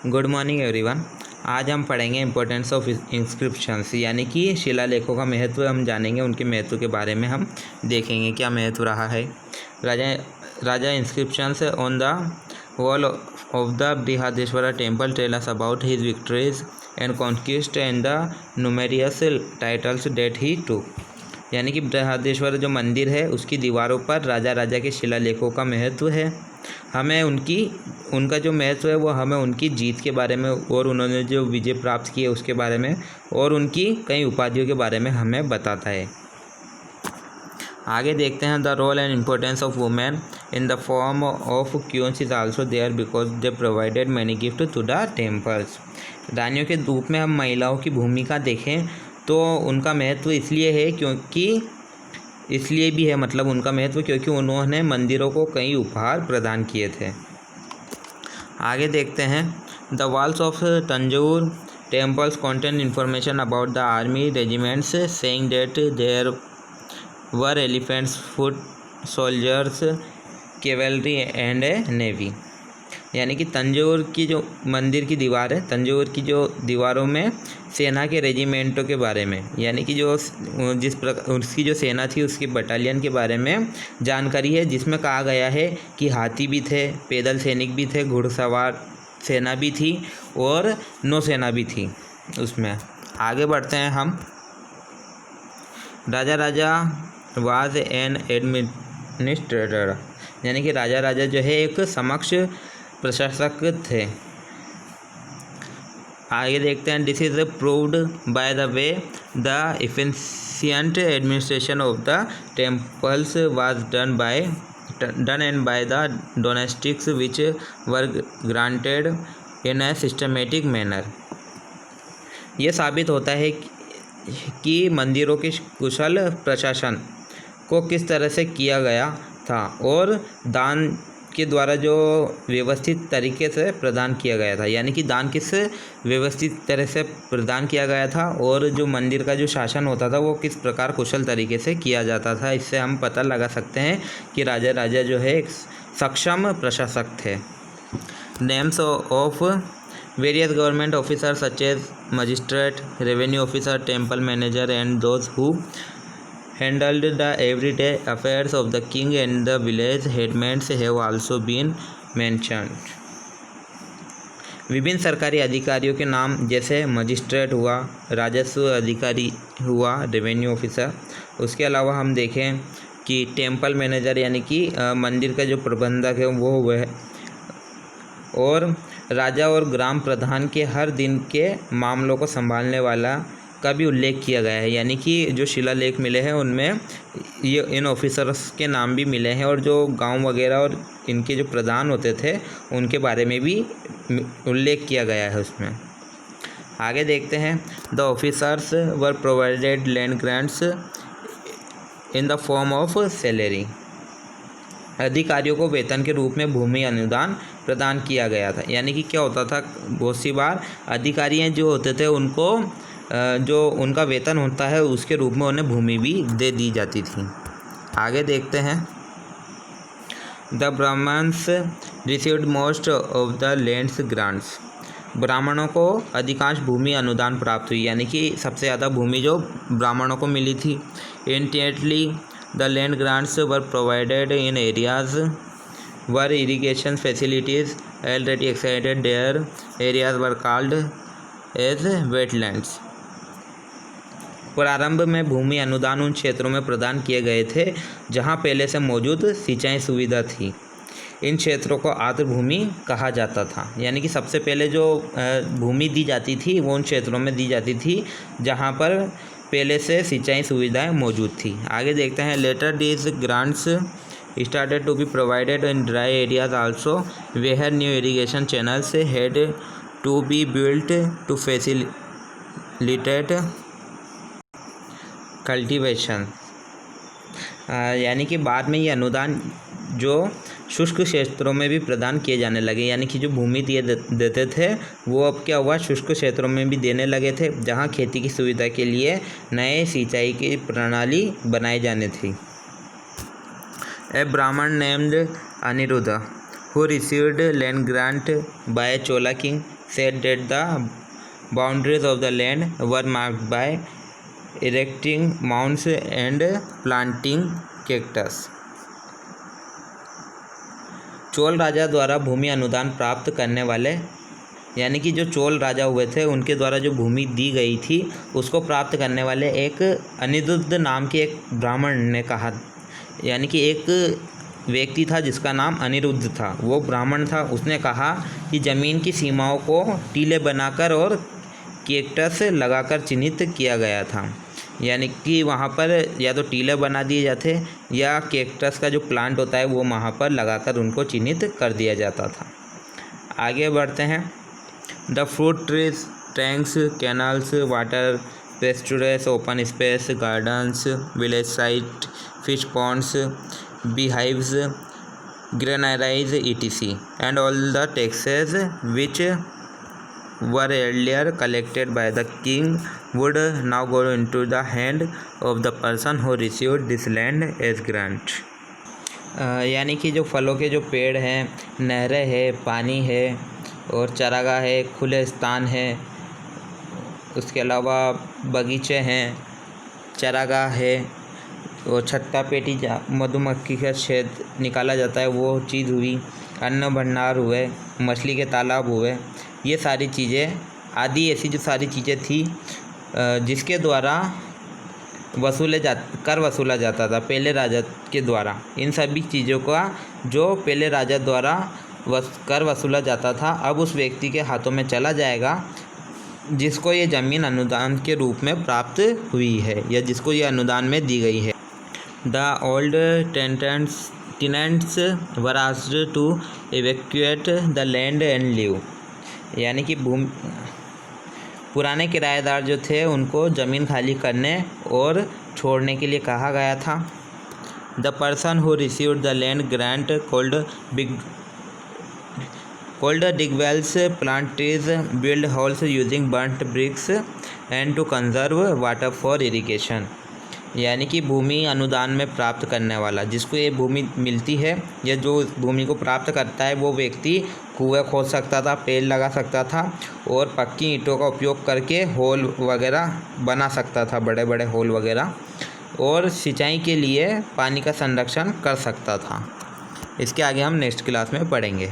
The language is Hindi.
Good morning everyone. आज हम पढ़ेंगे इम्पोर्टेंस ऑफ इंस्क्रिप्शंस, यानी कि शिलालेखों का महत्व हम जानेंगे। उनके महत्व के बारे में हम देखेंगे क्या महत्व रहा है। राजा inscriptions on the wall of the Brihadeeswara temple tell us about his victories and conquest and the numerous titles that he too. यानी कि बृहदेश्वर जो मंदिर है उसकी दीवारों पर राजा के शिलालेखों का महत्व है। हमें उनका जो महत्व है वो हमें उनकी जीत के बारे में और उन्होंने जो विजय प्राप्त किए उसके बारे में और उनकी कई उपाधियों के बारे में हमें बताता है। आगे देखते हैं। The role and importance of women in the form of queens is also there because they provided many gift to the temples. रानियों के रूप में हम महिलाओं की भूमिका देखें तो उनका महत्व इसलिए है उनका महत्व क्योंकि उन्होंने मंदिरों को कई उपहार प्रदान किए थे। आगे देखते हैं। The walls of Tanjore temples contain information about the army regiments saying that there were elephants foot soldiers cavalry and a navy. यानी कि तंजौर की जो मंदिर की दीवार है, तंजौर की जो दीवारों में सेना के रेजिमेंटों के बारे में, यानी कि जिस प्रकार उसकी जो सेना थी उसकी बटालियन के बारे में जानकारी है, जिसमें कहा गया है कि हाथी भी थे, पैदल सैनिक भी थे, घुड़सवार सेना भी थी और नौसेना भी थी उसमें। आगे बढ़ते हैं हम। राजा वाज एन एडमिनिस्ट्रेटर, यानी कि राजा जो है एक समक्ष प्रशासक थे। आगे देखते हैं। This is proved by the way the efficient administration of the temples was done and by the domestics which were granted in a systematic manner. यह साबित होता है कि मंदिरों के कुशल प्रशासन को किस तरह से किया गया था और दान के द्वारा जो व्यवस्थित तरीके से प्रदान किया गया था, यानी कि दान किस व्यवस्थित तरह से प्रदान किया गया था और जो मंदिर का जो शासन होता था वो किस प्रकार कुशल तरीके से किया जाता था। इससे हम पता लगा सकते हैं कि राजा जो है एक सक्षम प्रशासक थे। Names of various government officer such as magistrate, revenue officer, temple manager and those who handled the everyday affairs of the king and the village headmen have also been mentioned। विभिन्न सरकारी अधिकारियों के नाम जैसे मजिस्ट्रेट हुआ, राजस्व अधिकारी हुआ, रेवेन्यू ऑफिसर, उसके अलावा हम देखें कि टेम्पल मैनेजर यानी कि मंदिर का जो प्रबंधक है वो हुआ है, और राजा और ग्राम प्रधान के हर दिन के मामलों को संभालने वाला का भी उल्लेख किया गया है। यानी कि जो शिलालेख मिले हैं उनमें ये इन ऑफिसर्स के नाम भी मिले हैं और जो गांव वगैरह और इनके जो प्रधान होते थे उनके बारे में भी उल्लेख किया गया है उसमें। आगे देखते हैं। The officers were provided land grants in the form of salary. अधिकारियों को वेतन के रूप में भूमि अनुदान प्रदान किया गया था। यानी कि क्या होता था, बहुत सी बार अधिकारी जो होते थे उनको जो उनका वेतन होता है उसके रूप में उन्हें भूमि भी दे दी जाती थी। आगे देखते हैं। The Brahmans received most of the lands grants. ब्राह्मणों को अधिकांश भूमि अनुदान प्राप्त हुई, यानी कि सबसे ज़्यादा भूमि जो ब्राह्मणों को मिली थी। Intently the land grants were provided in areas were irrigation facilities already existed, there areas were called as wetlands. प्रारंभ में भूमि अनुदान उन क्षेत्रों में प्रदान किए गए थे जहां पहले से मौजूद सिंचाई सुविधा थी। इन क्षेत्रों को आर्द्र भूमि कहा जाता था। यानी कि सबसे पहले जो भूमि दी जाती थी वो उन क्षेत्रों में दी जाती थी जहां पर पहले से सिंचाई सुविधाएं मौजूद थी। आगे देखते हैं। Later these grants started to be provided in dry areas also where new irrigation channels had to be built to facilitate cultivation. यानी कि बाद में ये अनुदान जो शुष्क क्षेत्रों में भी प्रदान किए जाने लगे, यानी कि जो भूमि देते थे वो अब क्या हुआ, शुष्क क्षेत्रों में भी देने लगे थे जहां खेती की सुविधा के लिए नए सिंचाई की प्रणाली बनाई जानी थी। A Brahman named Aniruddha who received land grant by Chola king, said that the boundaries of the land were marked by erecting mounds and planting cactus. Chola राजा द्वारा भूमि अनुदान प्राप्त करने वाले, यानी कि जो चोल राजा हुए थे उनके द्वारा जो भूमि दी गई थी उसको प्राप्त करने वाले एक अनिरुद्ध नाम के एक ब्राह्मण ने कहा, यानी कि एक व्यक्ति था जिसका नाम अनिरुद्ध था, वो ब्राह्मण था। उसने कहा कि ज़मीन की सीमाओं को टीले बनाकर और कैक्टस लगाकर चिन्हित किया गया था, यानी कि वहाँ पर या तो टीले बना दिए जाते या कैक्टस का जो प्लांट होता है वो वहाँ पर लगाकर उनको चिन्हित कर दिया जाता था। आगे बढ़ते हैं। The fruit trees, tanks, canals, water pastures, open space, gardens, village site, fish ponds, beehives, granaries, etc. and all the taxes which were earlier collected by the king would now go into the hand of the person who received this land as grant. यानी कि जो फलों के जो पेड़ हैं, नहरें हैं, पानी है और चरागाह है, खुले स्थान है, उसके अलावा बगीचे हैं, चरागाह है और छत्ता पेटी मधुमक्खी का छेद निकाला जाता है वो चीज़ हुई, अन्न भंडार हुए, मछली के तालाब हुए, ये सारी चीज़ें आदि ऐसी जो सारी चीज़ें थी जिसके द्वारा कर वसूला जाता था पहले राजा के द्वारा। इन सभी चीज़ों का जो पहले राजा द्वारा कर वसूला जाता था अब उस व्यक्ति के हाथों में चला जाएगा जिसको ये ज़मीन अनुदान के रूप में प्राप्त हुई है या जिसको ये अनुदान में दी गई है। The old tenants were asked to evacuate the land and leave, यानी कि पुराने किराएदार जो थे उनको ज़मीन खाली करने और छोड़ने के लिए कहा गया था। The person who received the land grant could dig wells, plant trees, build holes using burnt bricks and to conserve water for irrigation, यानी कि भूमि अनुदान में प्राप्त करने वाला, जिसको ये भूमि मिलती है या जो भूमि को प्राप्त करता है वो व्यक्ति कुएं खोद सकता था, पेड़ लगा सकता था और पक्की ईंटों का उपयोग करके होल वगैरह बना सकता था, बड़े बड़े होल वगैरह, और सिंचाई के लिए पानी का संरक्षण कर सकता था। इसके आगे हम नेक्स्ट क्लास में पढ़ेंगे।